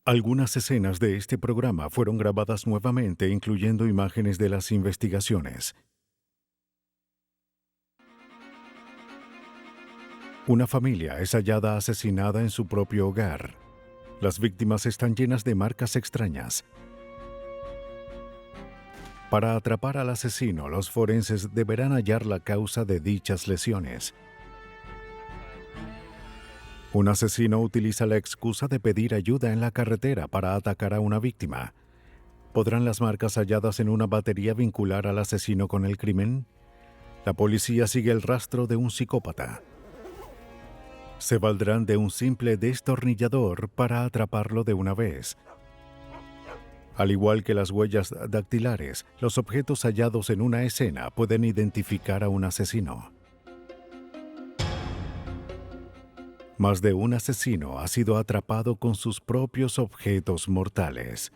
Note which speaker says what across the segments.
Speaker 1: Algunas escenas de este programa fueron grabadas nuevamente, incluyendo imágenes de las investigaciones. Una familia es hallada asesinada en su propio hogar. Las víctimas están llenas de marcas extrañas. Para atrapar al asesino, los forenses deberán hallar la causa de dichas lesiones. Un asesino utiliza la excusa de pedir ayuda en la carretera para atacar a una víctima. ¿Podrán las marcas halladas en una batería vincular al asesino con el crimen? La policía sigue el rastro de un psicópata. ¿Se valdrán de un simple destornillador para atraparlo de una vez? Al igual que las huellas dactilares, los objetos hallados en una escena pueden identificar a un asesino. Más de un asesino ha sido atrapado con sus propios objetos mortales.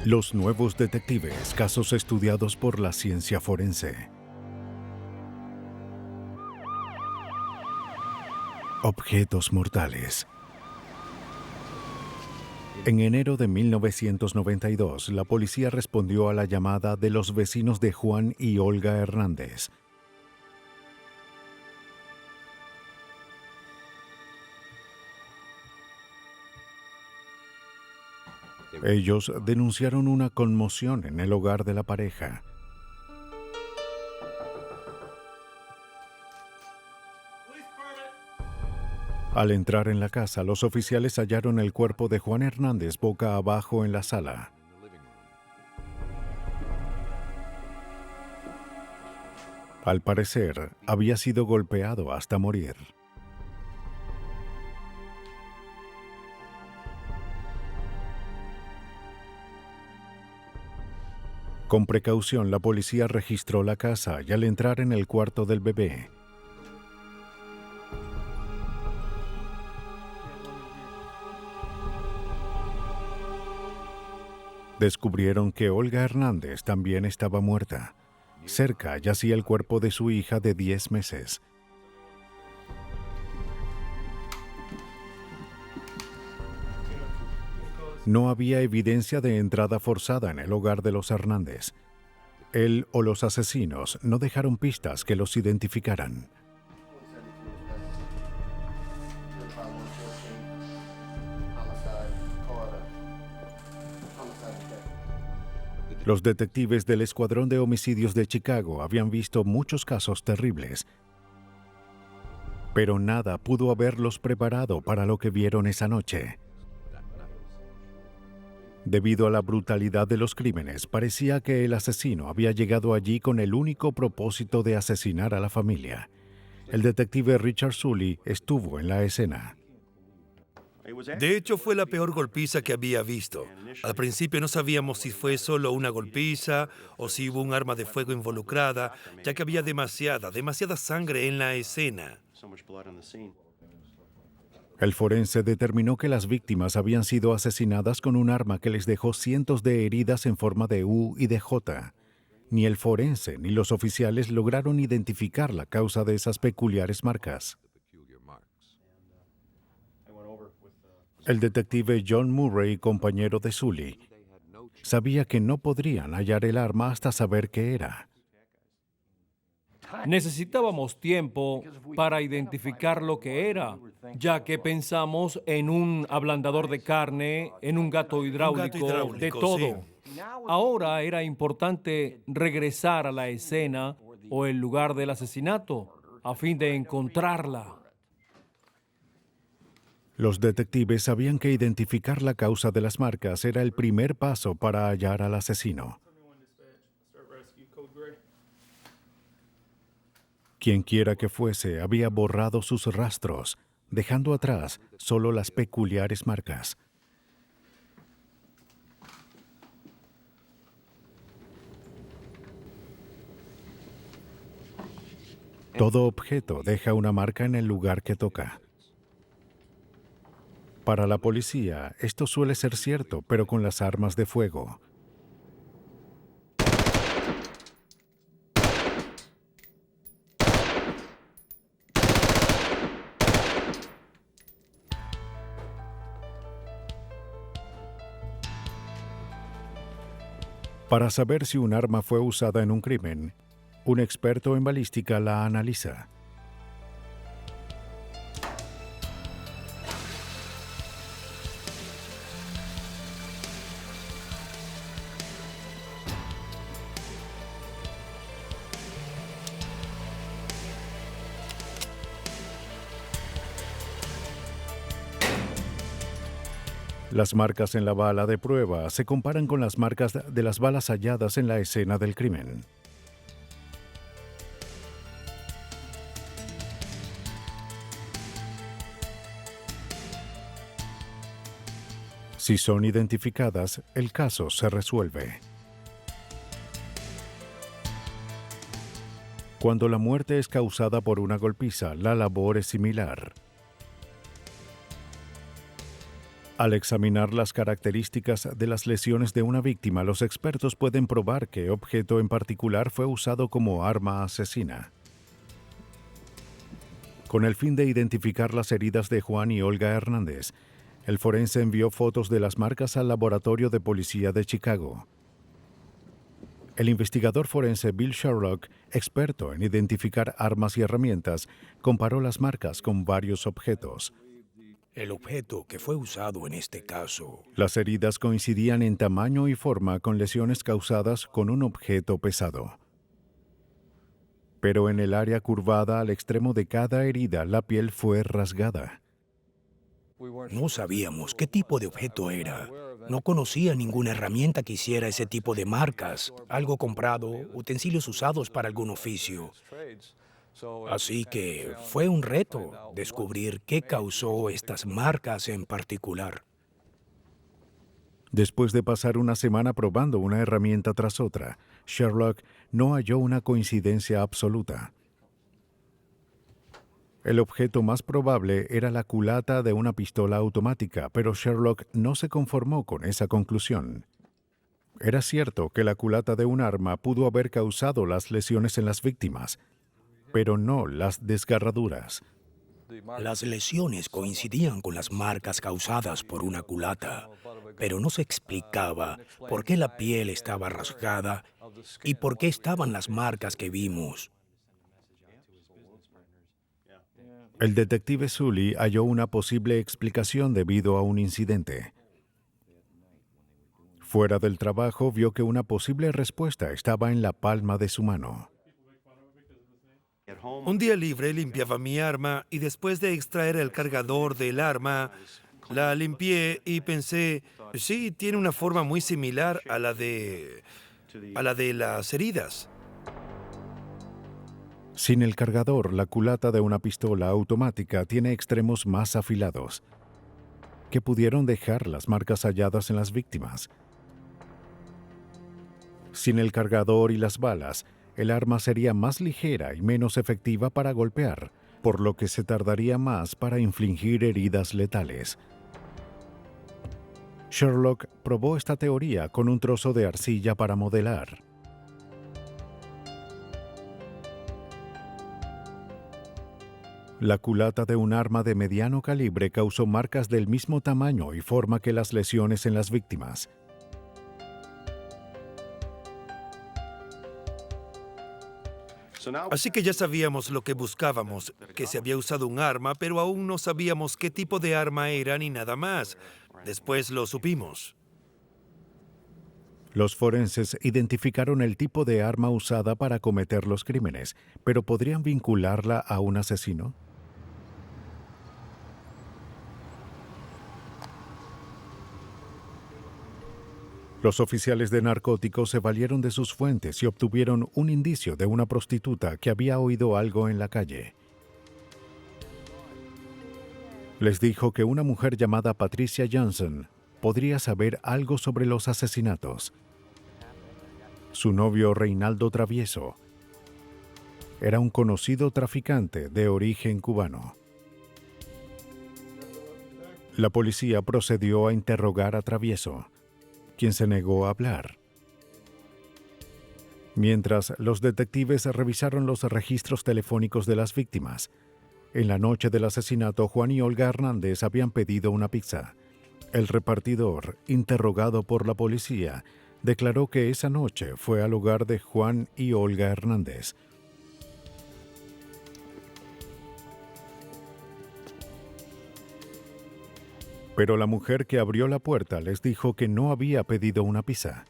Speaker 1: Los nuevos detectives, casos estudiados por la ciencia forense. Objetos mortales. En enero de 1992, la policía respondió a la llamada de los vecinos de Juan y Olga Hernández. Ellos denunciaron una conmoción en el hogar de la pareja. Al entrar en la casa, los oficiales hallaron el cuerpo de Juan Hernández boca abajo en la sala. Al parecer, había sido golpeado hasta morir. Con precaución, la policía registró la casa y al entrar en el cuarto del bebé, descubrieron que Olga Hernández también estaba muerta. Cerca yacía el cuerpo de su hija de 10 meses. No había evidencia de entrada forzada en el hogar de los Hernández. Él o los asesinos no dejaron pistas que los identificaran. Los detectives del Escuadrón de Homicidios de Chicago habían visto muchos casos terribles, pero nada pudo haberlos preparado para lo que vieron esa noche. Debido a la brutalidad de los crímenes, parecía que el asesino había llegado allí con el único propósito de asesinar a la familia. El detective Richard Sully estuvo en la escena.
Speaker 2: De hecho, fue la peor golpiza que había visto. Al principio no sabíamos si fue solo una golpiza o si hubo un arma de fuego involucrada, ya que había demasiada sangre en la escena.
Speaker 1: El forense determinó que las víctimas habían sido asesinadas con un arma que les dejó cientos de heridas en forma de U y de J. Ni el forense ni los oficiales lograron identificar la causa de esas peculiares marcas. El detective John Murray, compañero de Sully, sabía que no podrían hallar el arma hasta saber qué era.
Speaker 3: Necesitábamos tiempo para identificar lo que era, ya que pensamos en un ablandador de carne, en un gato
Speaker 2: Un gato
Speaker 3: hidráulico, de
Speaker 2: hidráulico, sí.
Speaker 3: todo. Ahora era importante regresar a la escena o el lugar del asesinato a fin de encontrarla.
Speaker 1: Los detectives sabían que identificar la causa de las marcas era el primer paso para hallar al asesino. Quienquiera que fuese, había borrado sus rastros, dejando atrás solo las peculiares marcas. Todo objeto deja una marca en el lugar que toca. Para la policía, esto suele ser cierto, pero con las armas de fuego. Para saber si un arma fue usada en un crimen, un experto en balística la analiza. Las marcas en la bala de prueba se comparan con las marcas de las balas halladas en la escena del crimen. Si son identificadas, el caso se resuelve. Cuando la muerte es causada por una golpiza, la labor es similar. Al examinar las características de las lesiones de una víctima, los expertos pueden probar qué objeto en particular fue usado como arma asesina. Con el fin de identificar las heridas de Juan y Olga Hernández, el forense envió fotos de las marcas al Laboratorio de Policía de Chicago. El investigador forense Bill Sherlock, experto en identificar armas y herramientas, comparó las marcas con varios objetos.
Speaker 4: El objeto que fue usado en este caso.
Speaker 1: Las heridas coincidían en tamaño y forma con lesiones causadas con un objeto pesado. Pero en el área curvada al extremo de cada herida, la piel fue rasgada.
Speaker 4: No sabíamos qué tipo de objeto era. No conocía ninguna herramienta que hiciera ese tipo de marcas, algo comprado, utensilios usados para algún oficio. Así que fue un reto descubrir qué causó estas marcas en particular.
Speaker 1: Después de pasar una semana probando una herramienta tras otra, Sherlock no halló una coincidencia absoluta. El objeto más probable era la culata de una pistola automática, pero Sherlock no se conformó con esa conclusión. Era cierto que la culata de un arma pudo haber causado las lesiones en las víctimas, pero no las desgarraduras.
Speaker 4: Las lesiones coincidían con las marcas causadas por una culata, pero no se explicaba por qué la piel estaba rasgada y por qué estaban las marcas que vimos.
Speaker 1: El detective Sully halló una posible explicación debido a un incidente. Fuera del trabajo, vio que una posible respuesta estaba en la palma de su mano.
Speaker 2: Un día libre limpiaba mi arma y después de extraer el cargador del arma, la limpié y pensé, sí, tiene una forma muy similar a la de las heridas.
Speaker 1: Sin el cargador, la culata de una pistola automática tiene extremos más afilados, que pudieron dejar las marcas halladas en las víctimas. Sin el cargador y las balas, el arma sería más ligera y menos efectiva para golpear, por lo que se tardaría más para infligir heridas letales. Sherlock probó esta teoría con un trozo de arcilla para modelar. La culata de un arma de mediano calibre causó marcas del mismo tamaño y forma que las lesiones en las víctimas.
Speaker 2: Así que ya sabíamos lo que buscábamos, que se había usado un arma, pero aún no sabíamos qué tipo de arma era ni nada más. Después lo supimos.
Speaker 1: Los forenses identificaron el tipo de arma usada para cometer los crímenes, pero ¿podrían vincularla a un asesino? Los oficiales de narcóticos se valieron de sus fuentes y obtuvieron un indicio de una prostituta que había oído algo en la calle. Les dijo que una mujer llamada Patricia Johnson podría saber algo sobre los asesinatos. Su novio Reinaldo Travieso Era un conocido traficante de origen cubano. La policía procedió a interrogar a Travieso, quien se negó a hablar. Mientras los detectives revisaron los registros telefónicos de las víctimas, en la noche del asesinato, Juan y Olga Hernández habían pedido una pizza. El repartidor, interrogado por la policía, declaró que esa noche fue al hogar de Juan y Olga Hernández. Pero la mujer que abrió la puerta les dijo que no había pedido una pizza.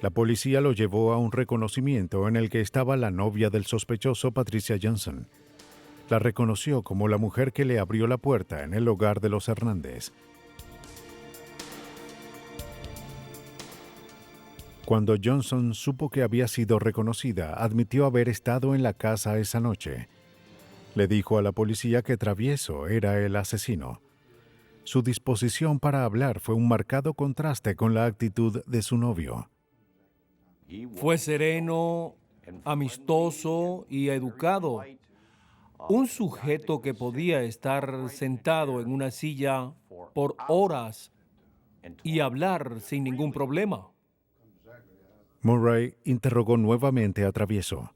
Speaker 1: La policía lo llevó a un reconocimiento en el que estaba la novia del sospechoso, Patricia Johnson. La reconoció como la mujer que le abrió la puerta en el hogar de los Hernández. Cuando Johnson supo que había sido reconocida, admitió haber estado en la casa esa noche. Le dijo a la policía que Travieso era el asesino. Su disposición para hablar fue un marcado contraste con la actitud de su novio.
Speaker 3: Fue sereno, amistoso y educado. Un sujeto que podía estar sentado en una silla por horas y hablar sin ningún problema.
Speaker 1: Murray interrogó nuevamente a Travieso.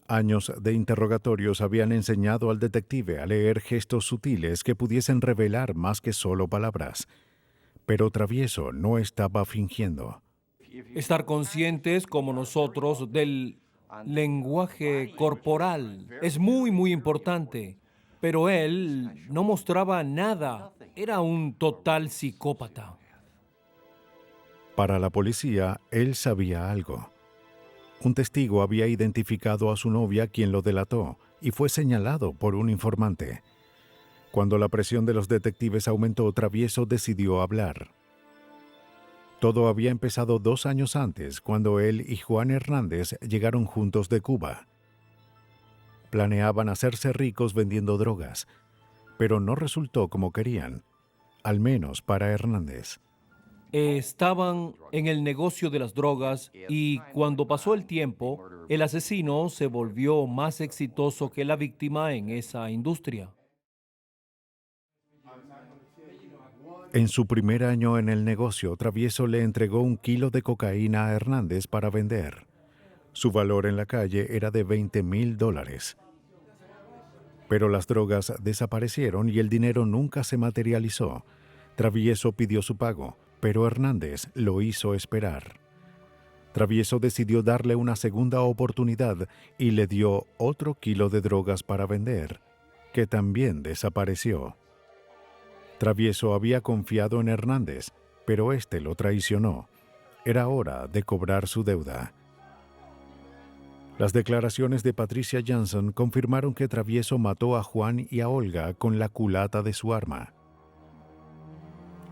Speaker 1: Años de interrogatorios habían enseñado al detective a leer gestos sutiles que pudiesen revelar más que solo palabras. Pero Travieso no estaba fingiendo.
Speaker 3: Estar conscientes como nosotros del lenguaje corporal es muy importante. Pero él no mostraba nada. Era un total psicópata.
Speaker 1: Para la policía, él sabía algo. Un testigo había identificado a su novia, quien lo delató, y fue señalado por un informante. Cuando la presión de los detectives aumentó, Travieso decidió hablar. Todo había empezado 2 años antes, cuando él y Juan Hernández llegaron juntos de Cuba. Planeaban hacerse ricos vendiendo drogas, pero no resultó como querían, al menos para Hernández.
Speaker 3: Estaban en el negocio de las drogas y cuando pasó el tiempo, el asesino se volvió más exitoso que la víctima en esa industria.
Speaker 1: En su primer año en el negocio, Travieso le entregó 1 kilo de cocaína a Hernández para vender. Su valor en la calle era de $20,000. Pero las drogas desaparecieron y el dinero nunca se materializó. Travieso pidió su pago, pero Hernández lo hizo esperar. Travieso decidió darle una segunda oportunidad y le dio otro kilo de drogas para vender, que también desapareció. Travieso había confiado en Hernández, pero éste lo traicionó. Era hora de cobrar su deuda. Las declaraciones de Patricia Johnson confirmaron que Travieso mató a Juan y a Olga con la culata de su arma.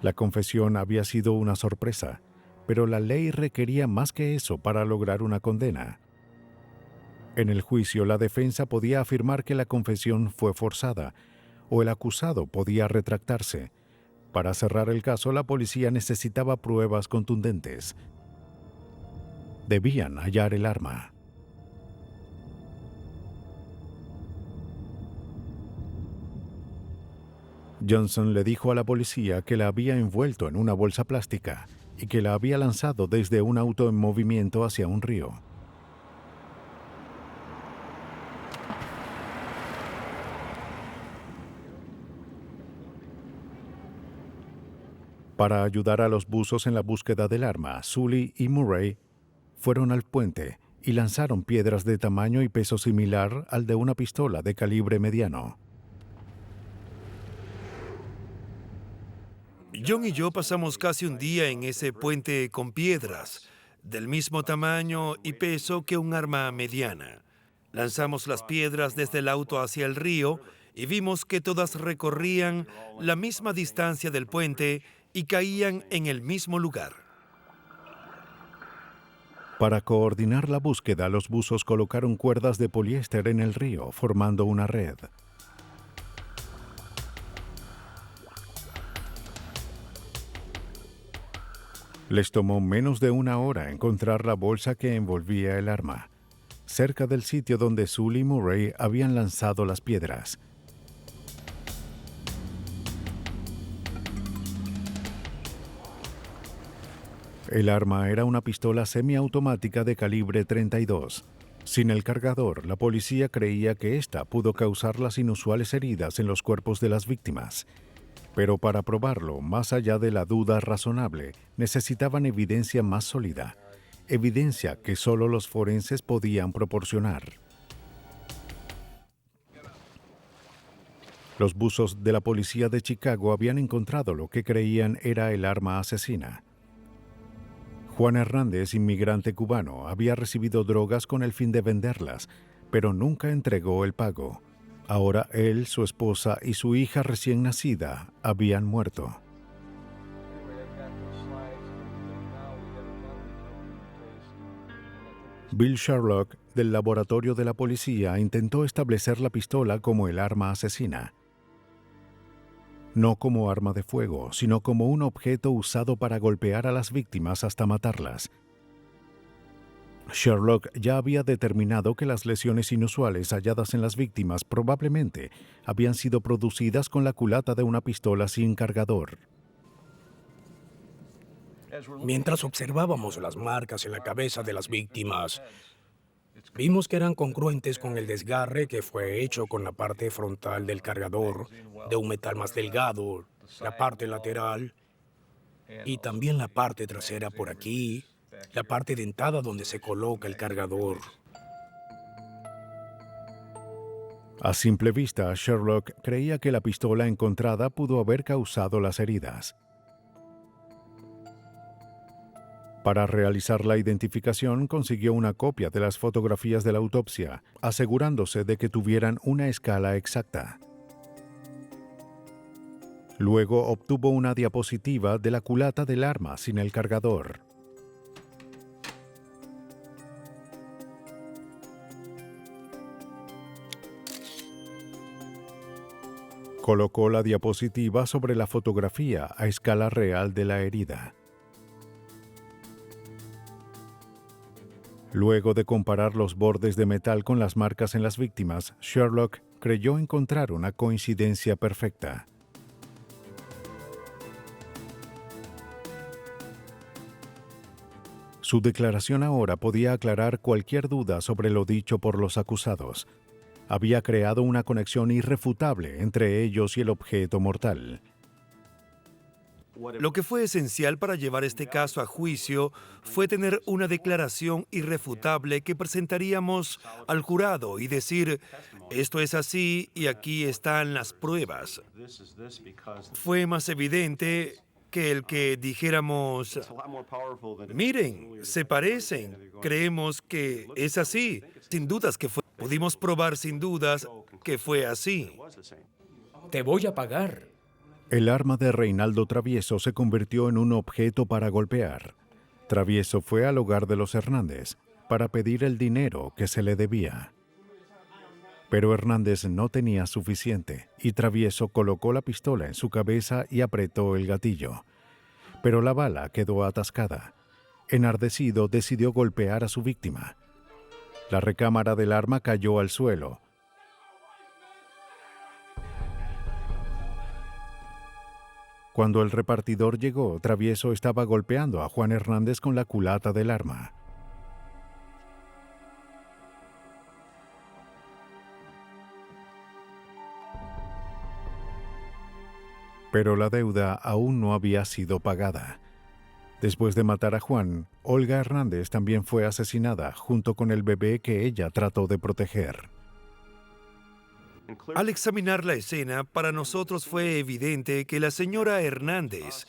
Speaker 1: La confesión había sido una sorpresa, pero la ley requería más que eso para lograr una condena. En el juicio, la defensa podía afirmar que la confesión fue forzada, o el acusado podía retractarse. Para cerrar el caso, la policía necesitaba pruebas contundentes. Debían hallar el arma. Johnson le dijo a la policía que la había envuelto en una bolsa plástica y que la había lanzado desde un auto en movimiento hacia un río. Para ayudar a los buzos en la búsqueda del arma, Sully y Murray fueron al puente y lanzaron piedras de tamaño y peso similar al de una pistola de calibre mediano.
Speaker 2: John y yo pasamos casi un día en ese puente con piedras, del mismo tamaño y peso que un arma mediana. Lanzamos las piedras desde el auto hacia el río y vimos que todas recorrían la misma distancia del puente y caían en el mismo lugar.
Speaker 1: Para coordinar la búsqueda, los buzos colocaron cuerdas de poliéster en el río, formando una red. Les tomó menos de 1 hora encontrar la bolsa que envolvía el arma. cerca del sitio donde Sully y Murray habían lanzado las piedras. El arma era una pistola semiautomática de calibre 32. Sin el cargador, la policía creía que ésta pudo causar las inusuales heridas en los cuerpos de las víctimas. Pero para probarlo, más allá de la duda razonable, necesitaban evidencia más sólida, evidencia que solo los forenses podían proporcionar. Los buzos de la policía de Chicago habían encontrado lo que creían era el arma asesina. Juan Hernández, inmigrante cubano, había recibido drogas con el fin de venderlas, pero nunca entregó el pago. Ahora él, su esposa y su hija recién nacida habían muerto. Bill Sherlock, del laboratorio de la policía, intentó establecer la pistola como el arma asesina. No como arma de fuego, sino como un objeto usado para golpear a las víctimas hasta matarlas. Sherlock ya había determinado que las lesiones inusuales halladas en las víctimas probablemente habían sido producidas con la culata de una pistola sin cargador.
Speaker 4: Mientras observábamos las marcas en la cabeza de las víctimas, vimos que eran congruentes con el desgarre que fue hecho con la parte frontal del cargador, de un metal más delgado, la parte lateral y también la parte trasera por aquí, la parte dentada donde se coloca el cargador.
Speaker 1: A simple vista, Sherlock creía que la pistola encontrada pudo haber causado las heridas. Para realizar la identificación, consiguió una copia de las fotografías de la autopsia, asegurándose de que tuvieran una escala exacta. Luego obtuvo una diapositiva de la culata del arma sin el cargador. Colocó la diapositiva sobre la fotografía a escala real de la herida. Luego de comparar los bordes de metal con las marcas en las víctimas, Sherlock creyó encontrar una coincidencia perfecta. Su declaración ahora podía aclarar cualquier duda sobre lo dicho por los acusados. Había creado una conexión irrefutable entre ellos y el objeto mortal.
Speaker 2: Lo que fue esencial para llevar este caso a juicio fue tener una declaración irrefutable que presentaríamos al jurado y decir, esto es así y aquí están las pruebas. Fue más evidente que el que dijéramos, miren, se parecen, creemos que es así. Sin dudas que fue. Pudimos probar sin dudas que fue así.
Speaker 3: Te voy a pagar.
Speaker 1: El arma de Reinaldo Travieso se convirtió en un objeto para golpear. Travieso fue al hogar de los Hernández para pedir el dinero que se le debía. Pero Hernández no tenía suficiente y Travieso colocó la pistola en su cabeza y apretó el gatillo. Pero la bala quedó atascada. Enardecido, decidió golpear a su víctima. La recámara del arma cayó al suelo. Cuando el repartidor llegó, Travieso estaba golpeando a Juan Hernández con la culata del arma. Pero la deuda aún no había sido pagada. Después de matar a Juan, Olga Hernández también fue asesinada junto con el bebé que ella trató de proteger.
Speaker 2: Al examinar la escena, para nosotros fue evidente que la señora Hernández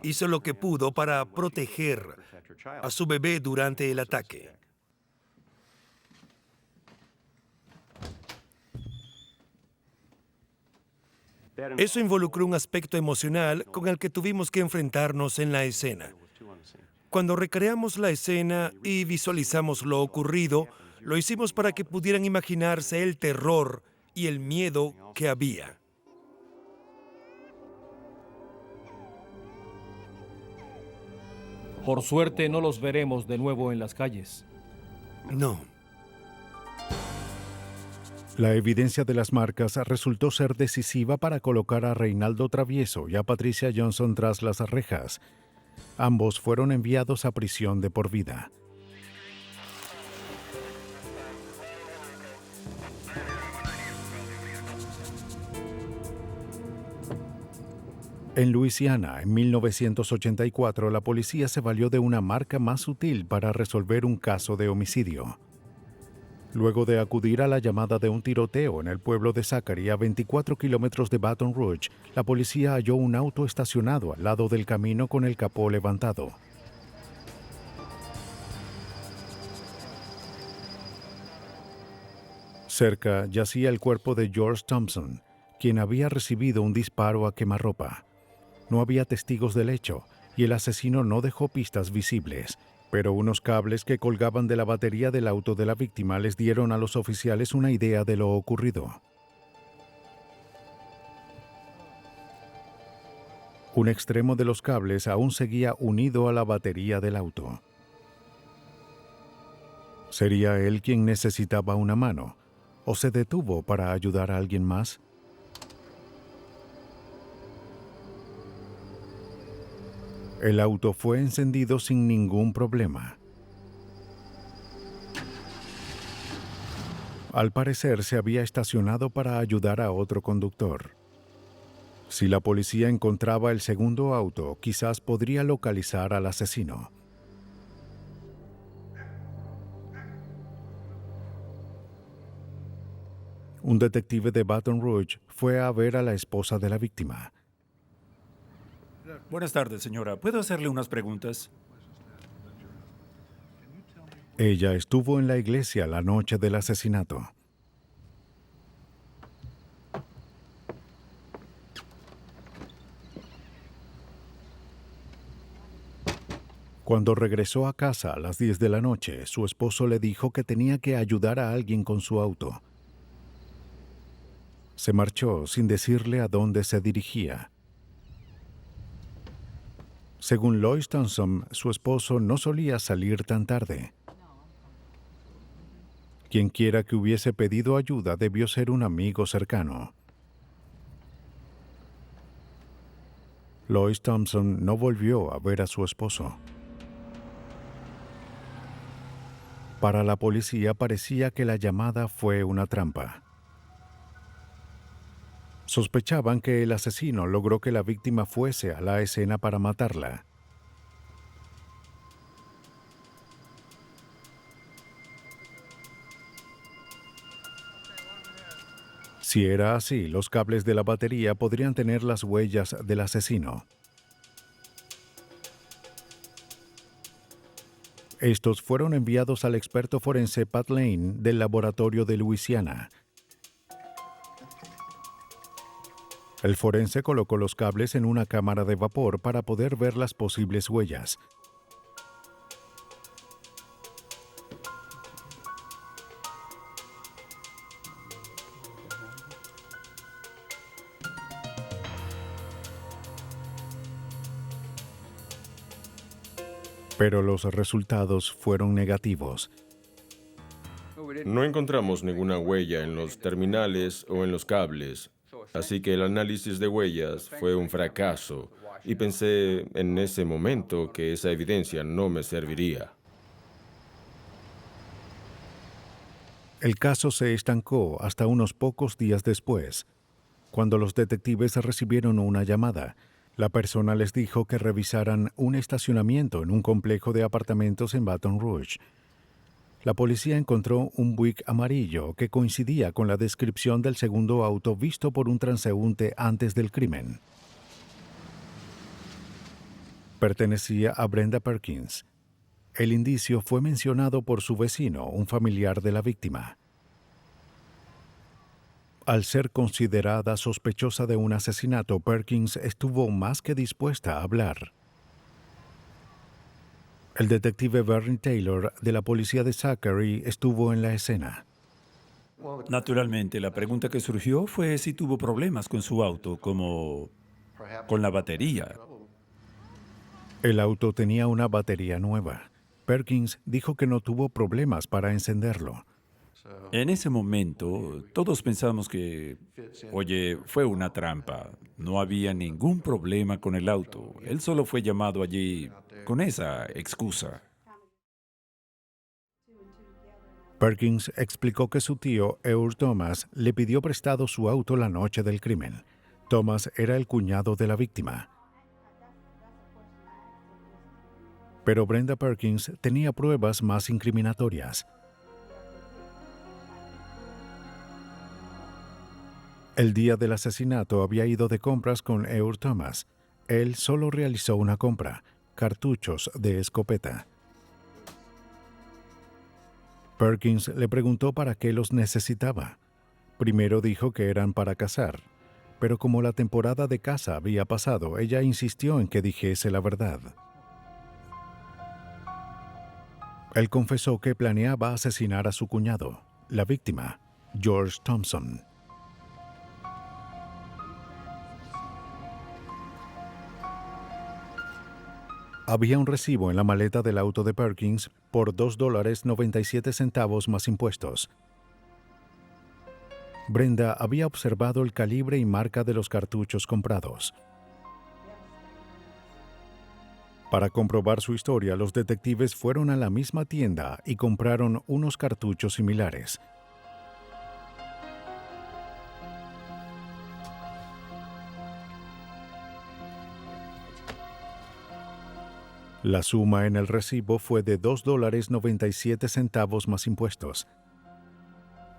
Speaker 2: hizo lo que pudo para proteger a su bebé durante el ataque. Eso involucró un aspecto emocional con el que tuvimos que enfrentarnos en la escena. Cuando recreamos la escena y visualizamos lo ocurrido, lo hicimos para que pudieran imaginarse el terror y el miedo que había.
Speaker 3: Por suerte no los veremos de nuevo en las calles.
Speaker 2: No.
Speaker 1: La evidencia de las marcas resultó ser decisiva para colocar a Reinaldo Travieso y a Patricia Johnson tras las rejas. Ambos fueron enviados a prisión de por vida. En Luisiana, en 1984, la policía se valió de una marca más sutil para resolver un caso de homicidio. Luego de acudir a la llamada de un tiroteo en el pueblo de Zachary, a 24 kilómetros de Baton Rouge, la policía halló un auto estacionado al lado del camino con el capó levantado. Cerca yacía el cuerpo de George Thompson, quien había recibido un disparo a quemarropa. No había testigos del hecho y el asesino no dejó pistas visibles, pero unos cables que colgaban de la batería del auto de la víctima les dieron a los oficiales una idea de lo ocurrido. Un extremo de los cables aún seguía unido a la batería del auto. ¿Sería él quien necesitaba una mano? ¿O se detuvo para ayudar a alguien más? El auto fue encendido sin ningún problema. Al parecer se había estacionado para ayudar a otro conductor. Si la policía encontraba el segundo auto, quizás podría localizar al asesino. Un detective de Baton Rouge fue a ver a la esposa de la víctima.
Speaker 5: Buenas tardes, señora. ¿Puedo hacerle unas preguntas?
Speaker 1: Ella estuvo en la iglesia la noche del asesinato. Cuando regresó a casa a las 10 de la noche, su esposo le dijo que tenía que ayudar a alguien con su auto. Se marchó sin decirle a dónde se dirigía. Según Lois Thompson, su esposo no solía salir tan tarde. Quienquiera que hubiese pedido ayuda debió ser un amigo cercano. Lois Thompson no volvió a ver a su esposo. Para la policía parecía que la llamada fue una trampa. Sospechaban que el asesino logró que la víctima fuese a la escena para matarla. Si era así, los cables de la batería podrían tener las huellas del asesino. Estos fueron enviados al experto forense Pat Lane del laboratorio de Luisiana. El forense colocó los cables en una cámara de vapor para poder ver las posibles huellas. Pero los resultados fueron negativos.
Speaker 6: No encontramos ninguna huella en los terminales o en los cables, así que el análisis de huellas fue un fracaso y pensé en ese momento que esa evidencia no me serviría.
Speaker 1: El caso se estancó hasta unos pocos días después, cuando los detectives recibieron una llamada. La persona les dijo que revisaran un estacionamiento en un complejo de apartamentos en Baton Rouge. La policía encontró un Buick amarillo que coincidía con la descripción del segundo auto visto por un transeúnte antes del crimen. Pertenecía a Brenda Perkins. El indicio fue mencionado por su vecino, un familiar de la víctima. Al ser considerada sospechosa de un asesinato, Perkins estuvo más que dispuesta a hablar. El detective Bernie Taylor, de la policía de Zachary, estuvo en la escena.
Speaker 5: Naturalmente, la pregunta que surgió fue si tuvo problemas con su auto, como con la batería.
Speaker 1: El auto tenía una batería nueva. Perkins dijo que no tuvo problemas para encenderlo.
Speaker 5: En ese momento, todos pensamos que, oye, fue una trampa. No había ningún problema con el auto. Él solo fue llamado allí con esa excusa.
Speaker 1: Perkins explicó que su tío, Eur Thomas, le pidió prestado su auto la noche del crimen. Thomas era el cuñado de la víctima. Pero Brenda Perkins tenía pruebas más incriminatorias. El día del asesinato había ido de compras con Eur Thomas. Él solo realizó una compra, cartuchos de escopeta. Perkins le preguntó para qué los necesitaba. Primero dijo que eran para cazar, pero como la temporada de caza había pasado, ella insistió en que dijese la verdad. Él confesó que planeaba asesinar a su cuñado, la víctima, George Thompson. Había un recibo en la maleta del auto de Perkins por $2.97 más impuestos. Brenda había observado el calibre y marca de los cartuchos comprados. Para comprobar su historia, los detectives fueron a la misma tienda y compraron unos cartuchos similares. La suma en el recibo fue de $2.97 más impuestos,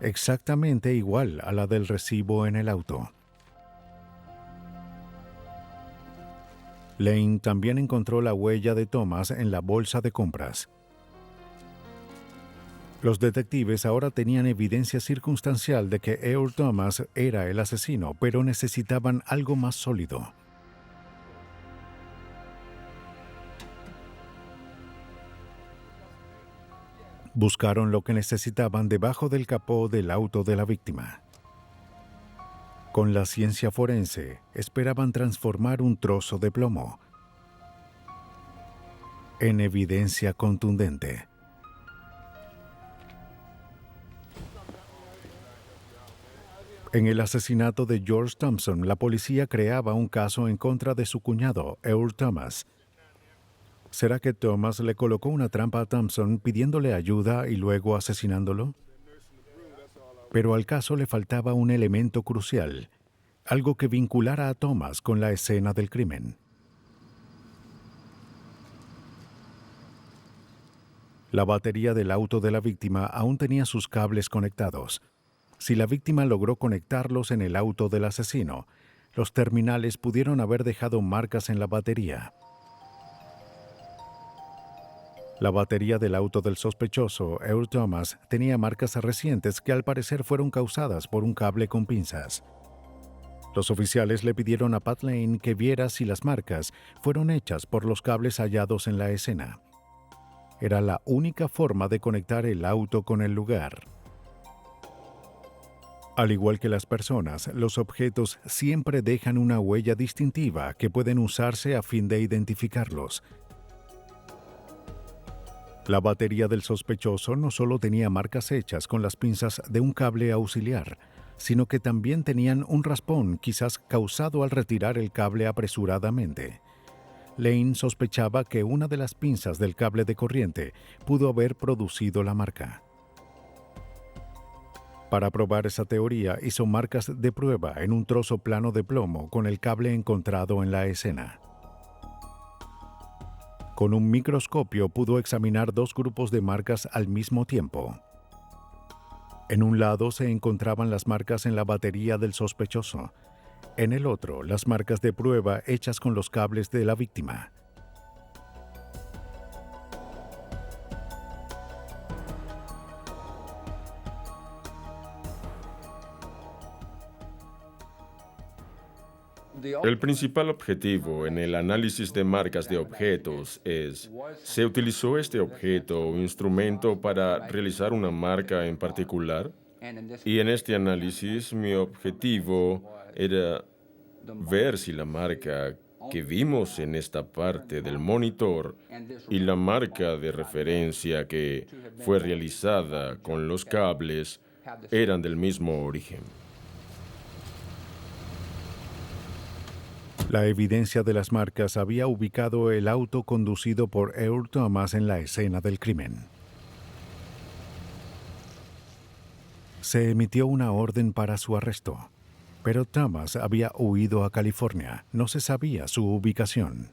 Speaker 1: exactamente igual a la del recibo en el auto. Lane también encontró la huella de Thomas en la bolsa de compras. Los detectives ahora tenían evidencia circunstancial de que Eur Thomas era el asesino, pero necesitaban algo más sólido. Buscaron lo que necesitaban debajo del capó del auto de la víctima. Con la ciencia forense, esperaban transformar un trozo de plomo en evidencia contundente. En el asesinato de George Thompson, la policía creaba un caso en contra de su cuñado, Eur Thomas. ¿Será que Thomas le colocó una trampa a Thompson pidiéndole ayuda y luego asesinándolo? Pero al caso le faltaba un elemento crucial, algo que vinculara a Thomas con la escena del crimen. La batería del auto de la víctima aún tenía sus cables conectados. Si la víctima logró conectarlos en el auto del asesino, los terminales pudieron haber dejado marcas en la batería. La batería del auto del sospechoso, Eur Thomas, tenía marcas recientes que al parecer fueron causadas por un cable con pinzas. Los oficiales le pidieron a Pat Lane que viera si las marcas fueron hechas por los cables hallados en la escena. Era la única forma de conectar el auto con el lugar. Al igual que las personas, los objetos siempre dejan una huella distintiva que pueden usarse a fin de identificarlos. La batería del sospechoso no solo tenía marcas hechas con las pinzas de un cable auxiliar, sino que también tenían un raspón quizás causado al retirar el cable apresuradamente. Lane sospechaba que una de las pinzas del cable de corriente pudo haber producido la marca. Para probar esa teoría, hizo marcas de prueba en un trozo plano de plomo con el cable encontrado en la escena. Con un microscopio pudo examinar dos grupos de marcas al mismo tiempo. En un lado se encontraban las marcas en la batería del sospechoso. En el otro, las marcas de prueba hechas con los cables de la víctima.
Speaker 6: El principal objetivo en el análisis de marcas de objetos es, ¿se utilizó este objeto o instrumento para realizar una marca en particular? Y en este análisis mi objetivo era ver si la marca que vimos en esta parte del monitor y la marca de referencia que fue realizada con los cables eran del mismo origen.
Speaker 1: La evidencia de las marcas había ubicado el auto conducido por Earl Thomas en la escena del crimen. Se emitió una orden para su arresto, pero Thomas había huido a California. No se sabía su ubicación.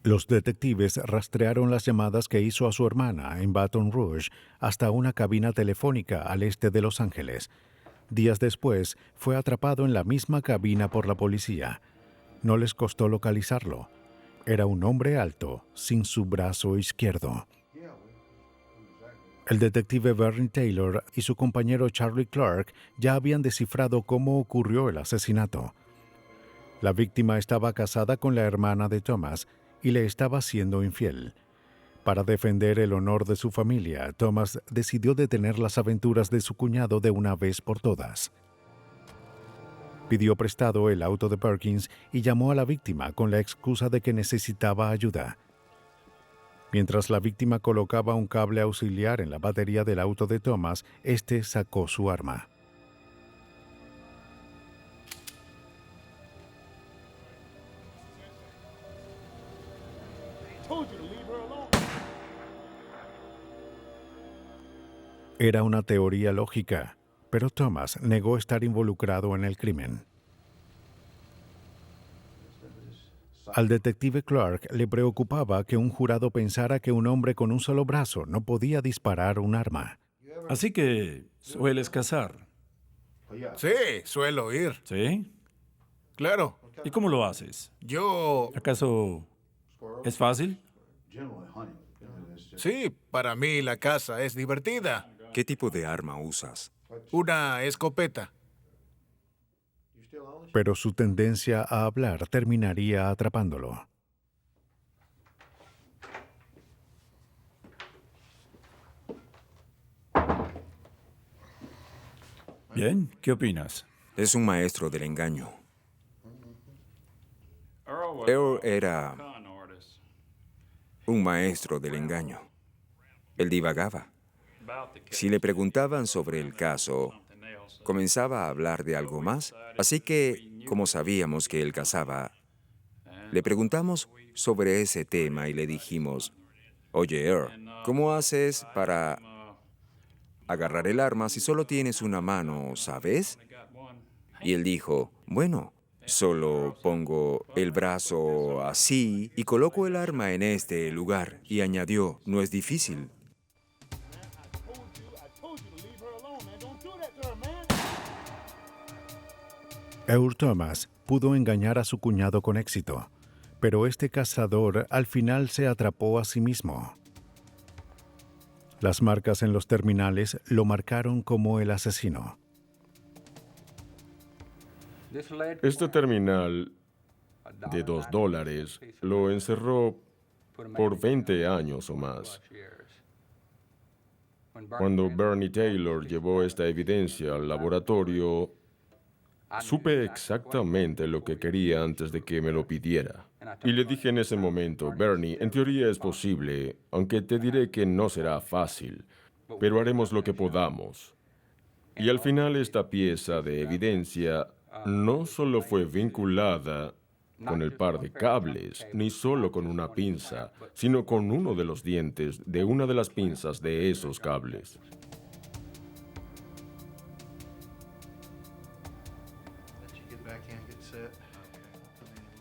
Speaker 1: Los detectives rastrearon las llamadas que hizo a su hermana en Baton Rouge hasta una cabina telefónica al este de Los Ángeles. Días después, fue atrapado en la misma cabina por la policía. No les costó localizarlo. Era un hombre alto, sin su brazo izquierdo. El detective Bernie Taylor y su compañero Charlie Clark ya habían descifrado cómo ocurrió el asesinato. La víctima estaba casada con la hermana de Thomas y le estaba siendo infiel. Para defender el honor de su familia, Thomas decidió detener las aventuras de su cuñado de una vez por todas. Pidió prestado el auto de Perkins y llamó a la víctima con la excusa de que necesitaba ayuda. Mientras la víctima colocaba un cable auxiliar en la batería del auto de Thomas, este sacó su arma. Era una teoría lógica, pero Thomas negó estar involucrado en el crimen. Al detective Clark le preocupaba que un jurado pensara que un hombre con un solo brazo no podía disparar un arma.
Speaker 5: Así que sueles cazar,
Speaker 7: Sí, suelo ir.
Speaker 5: ¿sí?
Speaker 7: Claro.
Speaker 5: ¿Y cómo lo haces?
Speaker 7: Yo...
Speaker 5: ¿Acaso es fácil?
Speaker 7: Sí, para mí la caza es divertida.
Speaker 8: ¿Qué tipo de arma usas?
Speaker 7: Una escopeta.
Speaker 1: Pero su tendencia a hablar terminaría atrapándolo.
Speaker 5: Bien, ¿qué opinas?
Speaker 8: Es un maestro del engaño. Earl era un maestro del engaño. Él divagaba. Si le preguntaban sobre el caso, comenzaba a hablar de algo más. Así que, como sabíamos que él cazaba, le preguntamos sobre ese tema y le dijimos, oye, Earl, ¿cómo haces para agarrar el arma si solo tienes una mano, sabes? Y él dijo, bueno, solo pongo el brazo así y coloco el arma en este lugar. Y añadió, no es difícil.
Speaker 1: Earl Thomas pudo engañar a su cuñado con éxito, pero este cazador al final se atrapó a sí mismo. Las marcas en los terminales lo marcaron como el asesino.
Speaker 6: Este terminal de $2 lo encerró por 20 años o más. Cuando Bernie Taylor llevó esta evidencia al laboratorio, supe exactamente lo que quería antes de que me lo pidiera. Y le dije en ese momento, Bernie, en teoría es posible, aunque te diré que no será fácil, pero haremos lo que podamos. Y al final esta pieza de evidencia no solo fue vinculada con el par de cables, ni solo con una pinza, sino con uno de los dientes de una de las pinzas de esos cables.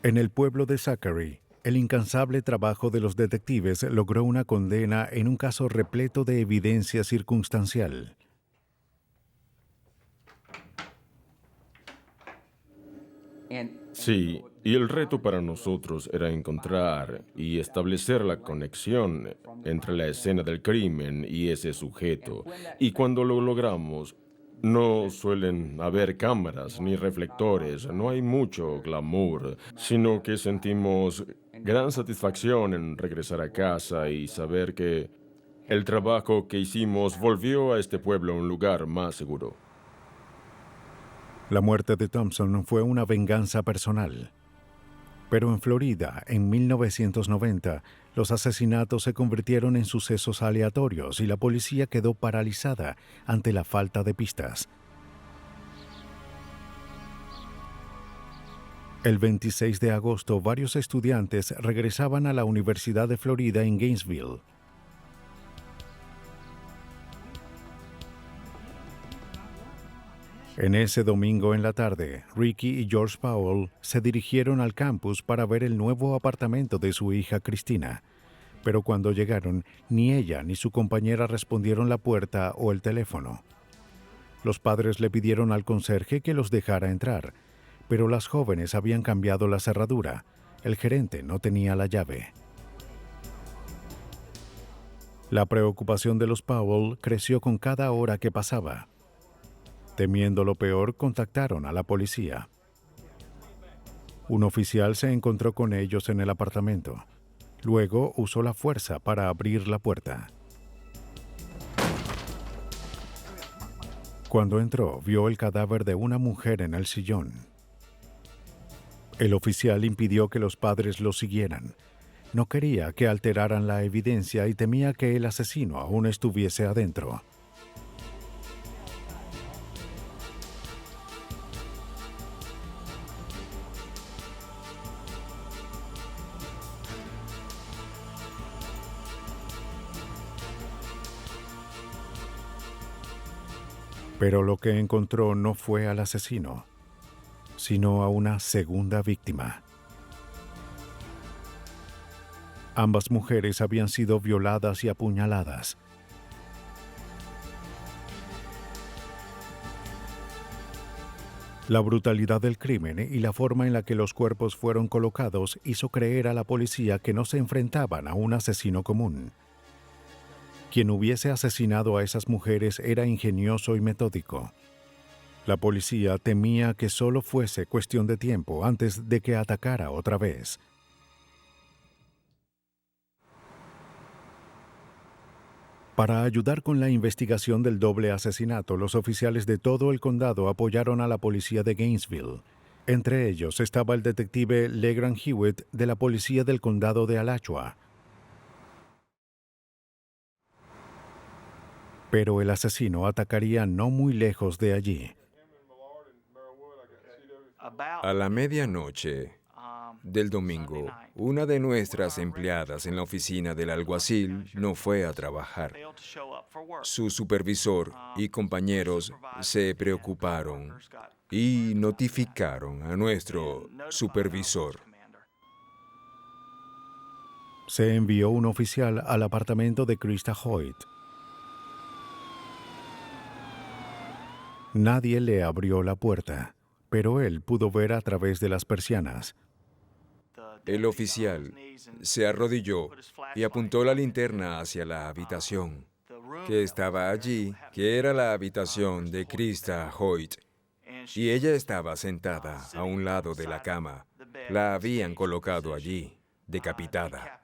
Speaker 1: En el pueblo de Zachary, el incansable trabajo de los detectives logró una condena en un caso repleto de evidencia circunstancial.
Speaker 6: Sí, y el reto para nosotros era encontrar y establecer la conexión entre la escena del crimen y ese sujeto. Y cuando lo logramos, no suelen haber cámaras ni reflectores, no hay mucho glamour, sino que sentimos gran satisfacción en regresar a casa y saber que el trabajo que hicimos volvió a este pueblo un lugar más seguro.
Speaker 1: La muerte de Thompson fue una venganza personal. Pero en Florida, en 1990, los asesinatos se convirtieron en sucesos aleatorios y la policía quedó paralizada ante la falta de pistas. El 26 de agosto, varios estudiantes regresaban a la Universidad de Florida en Gainesville. En ese domingo en la tarde, Ricky y George Powell se dirigieron al campus para ver el nuevo apartamento de su hija Christina. Pero cuando llegaron, ni ella ni su compañera respondieron la puerta o el teléfono. Los padres le pidieron al conserje que los dejara entrar, pero las jóvenes habían cambiado la cerradura. El gerente no tenía la llave. La preocupación de los Powell creció con cada hora que pasaba. Temiendo lo peor, contactaron a la policía. Un oficial se encontró con ellos en el apartamento. Luego usó la fuerza para abrir la puerta. Cuando entró, vio el cadáver de una mujer en el sillón. El oficial impidió que los padres lo siguieran. No quería que alteraran la evidencia y temía que el asesino aún estuviese adentro. Pero lo que encontró no fue al asesino, sino a una segunda víctima. Ambas mujeres habían sido violadas y apuñaladas. La brutalidad del crimen y la forma en la que los cuerpos fueron colocados hizo creer a la policía que no se enfrentaban a un asesino común. Quien hubiese asesinado a esas mujeres era ingenioso y metódico. La policía temía que solo fuese cuestión de tiempo antes de que atacara otra vez. Para ayudar con la investigación del doble asesinato, los oficiales de todo el condado apoyaron a la policía de Gainesville. Entre ellos estaba el detective Legrand Hewitt de la policía del condado de Alachua. Pero el asesino atacaría no muy lejos de allí.
Speaker 8: A la medianoche del domingo, una de nuestras empleadas en la oficina del alguacil no fue a trabajar. Su supervisor y compañeros se preocuparon y notificaron a nuestro supervisor.
Speaker 1: Se envió un oficial al apartamento de Krista Hoyt. Nadie le abrió la puerta, pero él pudo ver a través de las persianas.
Speaker 8: El oficial se arrodilló y apuntó la linterna hacia la habitación que estaba allí, que era la habitación de Krista Hoyt, y ella estaba sentada a un lado de la cama. La habían colocado allí, decapitada.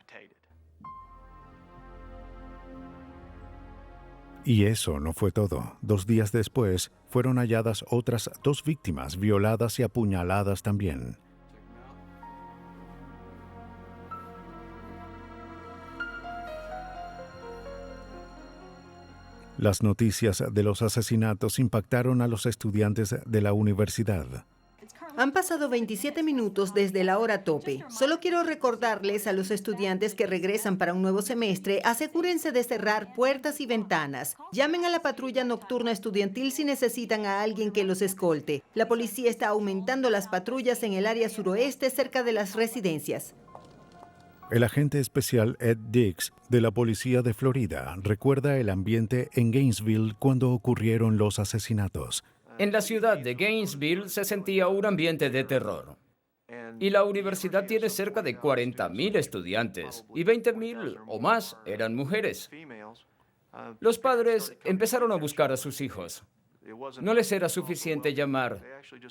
Speaker 1: Y eso no fue todo. 2 días después, fueron halladas otras 2 víctimas violadas y apuñaladas también. Las noticias de los asesinatos impactaron a los estudiantes de la universidad.
Speaker 9: Han pasado 27 minutos desde la hora tope. Solo quiero recordarles a los estudiantes que regresan para un nuevo semestre, asegúrense de cerrar puertas y ventanas. Llamen a la patrulla nocturna estudiantil si necesitan a alguien que los escolte. La policía está aumentando las patrullas en el área suroeste cerca de las residencias.
Speaker 1: El agente especial Ed Dix de la policía de Florida recuerda el ambiente en Gainesville cuando ocurrieron los asesinatos.
Speaker 10: En la ciudad de Gainesville se sentía un ambiente de terror. Y la universidad tiene cerca de 40,000 estudiantes y 20,000 o más eran mujeres. Los padres empezaron a buscar a sus hijos. No les era suficiente llamar.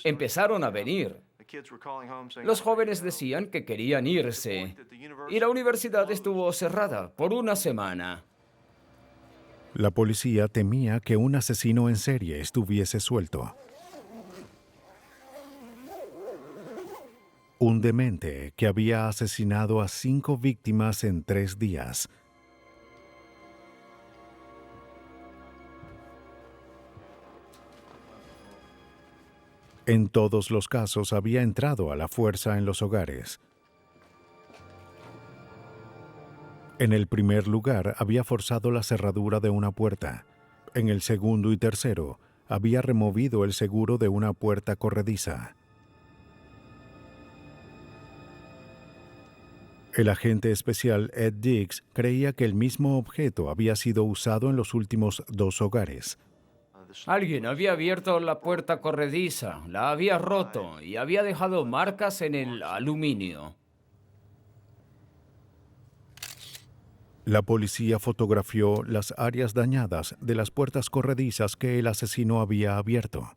Speaker 10: Empezaron a venir. Los jóvenes decían que querían irse y la universidad estuvo cerrada por una semana.
Speaker 1: La policía temía que un asesino en serie estuviese suelto. Un demente que había asesinado a 5 víctimas en 3 días. En todos los casos había entrado a la fuerza en los hogares. En el primer lugar había forzado la cerradura de una puerta. En el segundo y tercero había removido el seguro de una puerta corrediza. El agente especial Ed Diggs creía que el mismo objeto había sido usado en los últimos 2 hogares.
Speaker 10: Alguien había abierto la puerta corrediza, la había roto y había dejado marcas en el aluminio.
Speaker 1: La policía fotografió las áreas dañadas de las puertas corredizas que el asesino había abierto.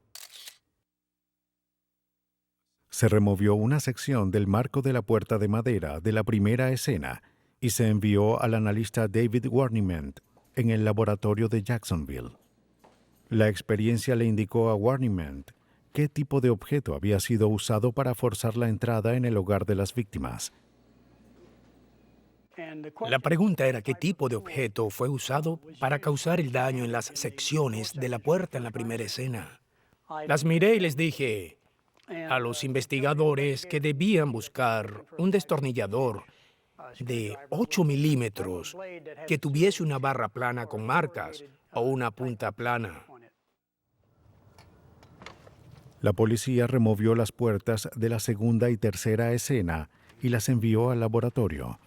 Speaker 1: Se removió una sección del marco de la puerta de madera de la primera escena y se envió al analista David Warniment en el laboratorio de Jacksonville. La experiencia le indicó a Warniment qué tipo de objeto había sido usado para forzar la entrada en el hogar de las víctimas.
Speaker 4: La pregunta era qué tipo de objeto fue usado para causar el daño en las secciones de la puerta en la primera escena. Las miré y les dije a los investigadores que debían buscar un destornillador de 8 milímetros que tuviese una barra plana con marcas o una punta plana.
Speaker 1: La policía removió las puertas de la segunda y tercera escena y las envió al laboratorio.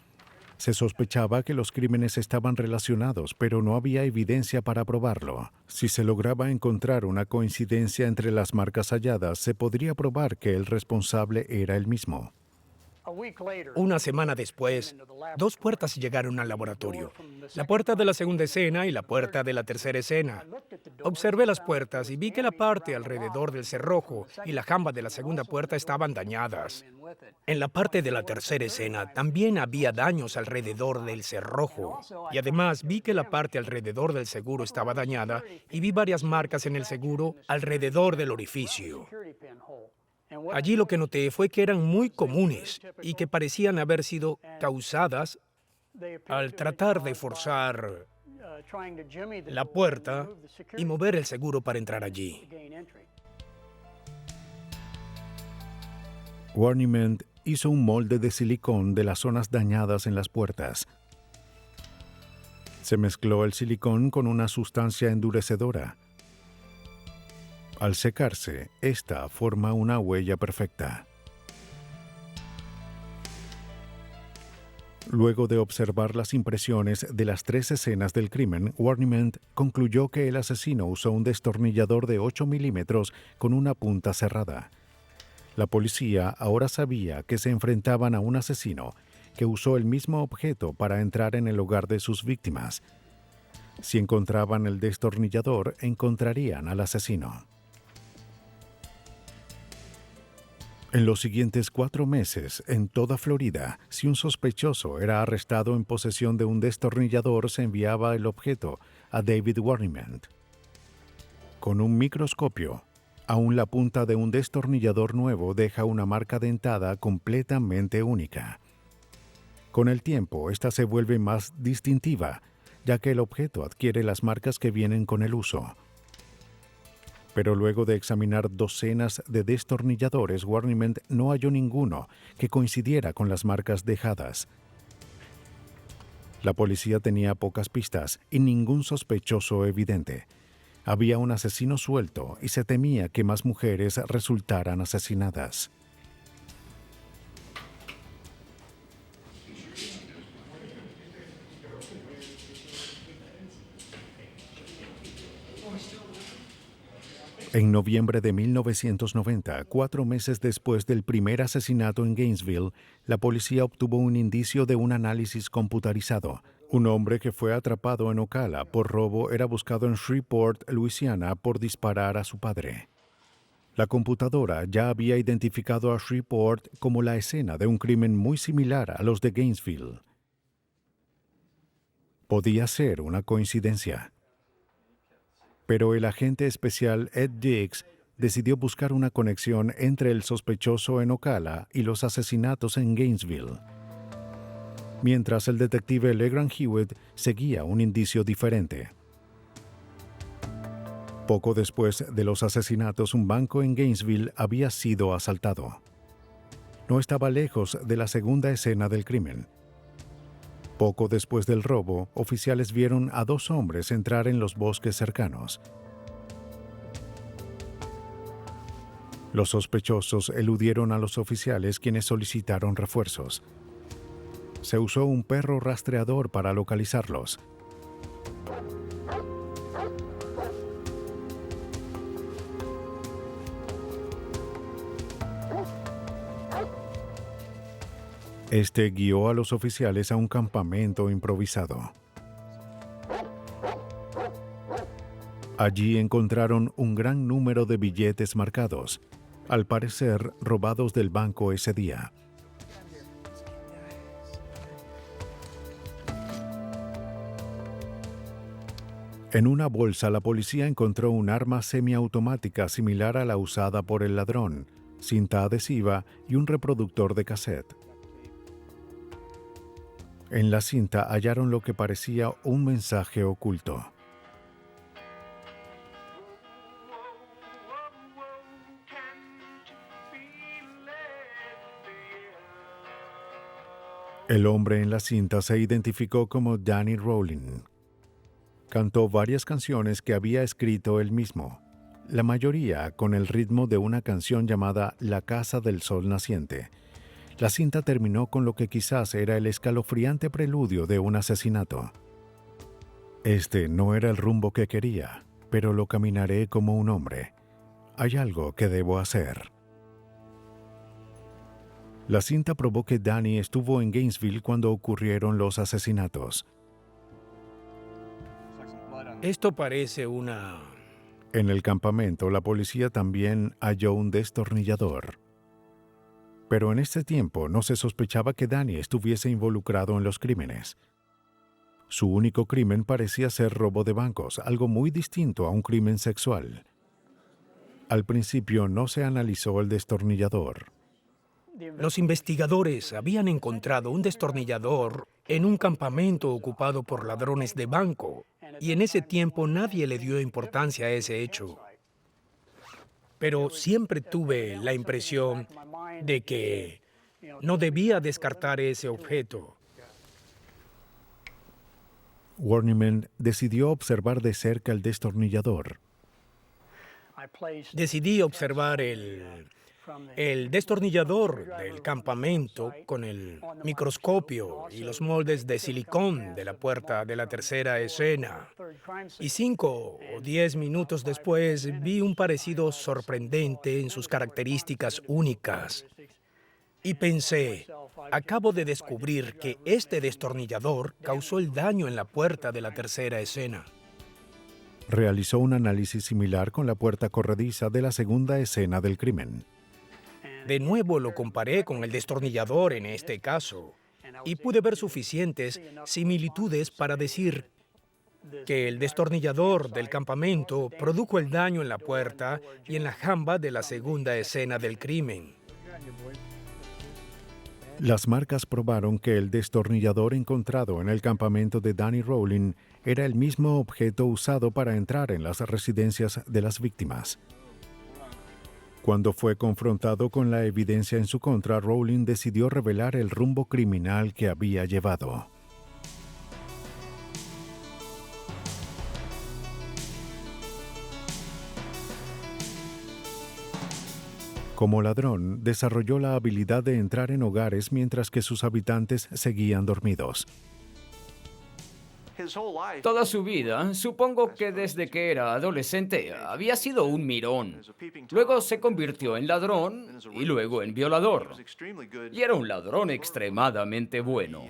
Speaker 1: Se sospechaba que los crímenes estaban relacionados, pero no había evidencia para probarlo. Si se lograba encontrar una coincidencia entre las marcas halladas, se podría probar que el responsable era el mismo.
Speaker 4: Una semana después, 2 puertas llegaron al laboratorio. La puerta de la segunda escena y la puerta de la tercera escena. Observé las puertas y vi que la parte alrededor del cerrojo y la jamba de la segunda puerta estaban dañadas. En la parte de la tercera escena también había daños alrededor del cerrojo. Y además vi que la parte alrededor del seguro estaba dañada y vi varias marcas en el seguro alrededor del orificio. Allí lo que noté fue que eran muy comunes y que parecían haber sido causadas al tratar de forzar la puerta y mover el seguro para entrar allí.
Speaker 1: Warniment hizo un molde de silicón de las zonas dañadas en las puertas. Se mezcló el silicón con una sustancia endurecedora. Al secarse, esta forma una huella perfecta. Luego de observar las impresiones de las 3 escenas del crimen, Warniment concluyó que el asesino usó un destornillador de 8 milímetros con una punta cerrada. La policía ahora sabía que se enfrentaban a un asesino que usó el mismo objeto para entrar en el hogar de sus víctimas. Si encontraban el destornillador, encontrarían al asesino. En los siguientes 4 meses, en toda Florida, si un sospechoso era arrestado en posesión de un destornillador, se enviaba el objeto a David Warniment. Con un microscopio, aún la punta de un destornillador nuevo deja una marca dentada completamente única. Con el tiempo, esta se vuelve más distintiva, ya que el objeto adquiere las marcas que vienen con el uso. Pero luego de examinar docenas de destornilladores, Warniment no halló ninguno que coincidiera con las marcas dejadas. La policía tenía pocas pistas y ningún sospechoso evidente. Había un asesino suelto y se temía que más mujeres resultaran asesinadas. En noviembre de 1990, 4 meses después del primer asesinato en Gainesville, la policía obtuvo un indicio de un análisis computarizado. Un hombre que fue atrapado en Ocala por robo era buscado en Shreveport, Luisiana, por disparar a su padre. La computadora ya había identificado a Shreveport como la escena de un crimen muy similar a los de Gainesville. Podía ser una coincidencia. Pero el agente especial Ed Diggs decidió buscar una conexión entre el sospechoso en Ocala y los asesinatos en Gainesville, mientras el detective Legrand Hewitt seguía un indicio diferente. Poco después de los asesinatos, un banco en Gainesville había sido asaltado. No estaba lejos de la segunda escena del crimen. Poco después del robo, oficiales vieron a 2 hombres entrar en los bosques cercanos. Los sospechosos eludieron a los oficiales, quienes solicitaron refuerzos. Se usó un perro rastreador para localizarlos. Este guió a los oficiales a un campamento improvisado. Allí encontraron un gran número de billetes marcados, al parecer robados del banco ese día. En una bolsa, la policía encontró un arma semiautomática similar a la usada por el ladrón, cinta adhesiva y un reproductor de cassette. En la cinta hallaron lo que parecía un mensaje oculto. El hombre en la cinta se identificó como Danny Rowling. Cantó varias canciones que había escrito él mismo, la mayoría con el ritmo de una canción llamada La Casa del Sol Naciente. La cinta terminó con lo que quizás era el escalofriante preludio de un asesinato. Este no era el rumbo que quería, pero lo caminaré como un hombre. Hay algo que debo hacer. La cinta probó que Danny estuvo en Gainesville cuando ocurrieron los asesinatos.
Speaker 4: Esto parece una...
Speaker 1: En el campamento, la policía también halló un destornillador. Pero en este tiempo no se sospechaba que Danny estuviese involucrado en los crímenes. Su único crimen parecía ser robo de bancos, algo muy distinto a un crimen sexual. Al principio no se analizó el destornillador.
Speaker 4: Los investigadores habían encontrado un destornillador en un campamento ocupado por ladrones de banco, y en ese tiempo nadie le dio importancia a ese hecho. Pero siempre tuve la impresión de que no debía descartar ese objeto.
Speaker 1: Warningman decidió observar de cerca el destornillador.
Speaker 4: Decidí observar el destornillador del campamento con el microscopio y los moldes de silicón de la puerta de la tercera escena. Y 5 o 10 minutos después vi un parecido sorprendente en sus características únicas. Y pensé, acabo de descubrir que este destornillador causó el daño en la puerta de la tercera escena.
Speaker 1: Realizó un análisis similar con la puerta corrediza de la segunda escena del crimen.
Speaker 4: De nuevo lo comparé con el destornillador en este caso, y pude ver suficientes similitudes para decir que el destornillador del campamento produjo el daño en la puerta y en la jamba de la segunda escena del crimen.
Speaker 1: Las marcas probaron que el destornillador encontrado en el campamento de Danny Rowling era el mismo objeto usado para entrar en las residencias de las víctimas. Cuando fue confrontado con la evidencia en su contra, Rowling decidió revelar el rumbo criminal que había llevado. Como ladrón, desarrolló la habilidad de entrar en hogares mientras que sus habitantes seguían dormidos.
Speaker 10: Toda su vida, supongo que desde que era adolescente, había sido un mirón. Luego se convirtió en ladrón y luego en violador. Y era un ladrón extremadamente bueno.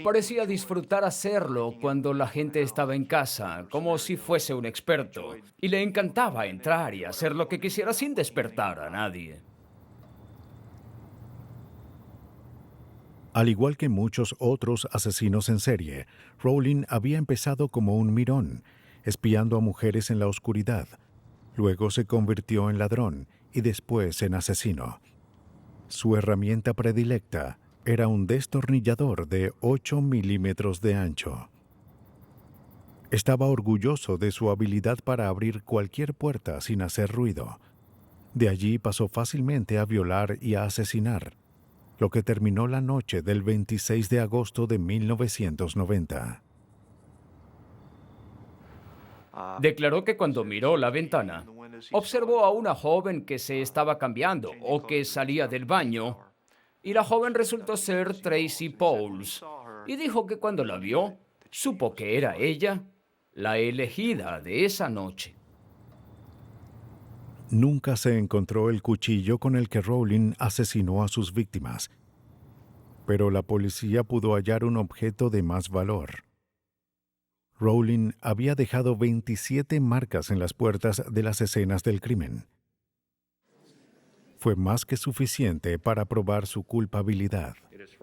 Speaker 10: Parecía disfrutar hacerlo cuando la gente estaba en casa, como si fuese un experto. Y le encantaba entrar y hacer lo que quisiera sin despertar a nadie.
Speaker 1: Al igual que muchos otros asesinos en serie, Rowling había empezado como un mirón, espiando a mujeres en la oscuridad. Luego se convirtió en ladrón y después en asesino. Su herramienta predilecta era un destornillador de 8 milímetros de ancho. Estaba orgulloso de su habilidad para abrir cualquier puerta sin hacer ruido. De allí pasó fácilmente a violar y a asesinar, lo que terminó la noche del 26 de agosto de 1990.
Speaker 10: Declaró que cuando miró la ventana, observó a una joven que se estaba cambiando o que salía del baño, y la joven resultó ser Tracy Pauls, y dijo que cuando la vio, supo que era ella la elegida de esa noche.
Speaker 1: Nunca se encontró el cuchillo con el que Rowling asesinó a sus víctimas, pero la policía pudo hallar un objeto de más valor. Rowling había dejado 27 marcas en las puertas de las escenas del crimen. Fue más que suficiente para probar su culpabilidad.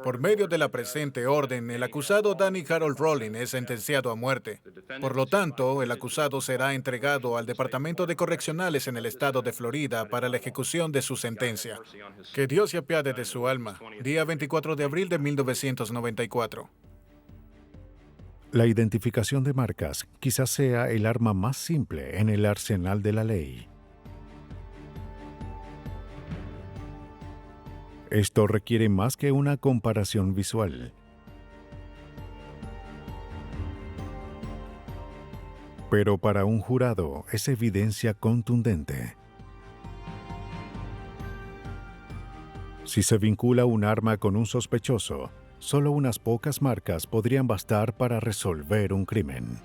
Speaker 7: Por medio de la presente orden, el acusado Danny Harold Rowling es sentenciado a muerte. Por lo tanto, el acusado será entregado al Departamento de Correccionales en el estado de Florida para la ejecución de su sentencia. Que Dios se apiade de su alma. Día 24 de abril de 1994.
Speaker 1: La identificación de marcas quizás sea el arma más simple en el arsenal de la ley. Esto requiere más que una comparación visual. Pero para un jurado es evidencia contundente. Si se vincula un arma con un sospechoso, solo unas pocas marcas podrían bastar para resolver un crimen.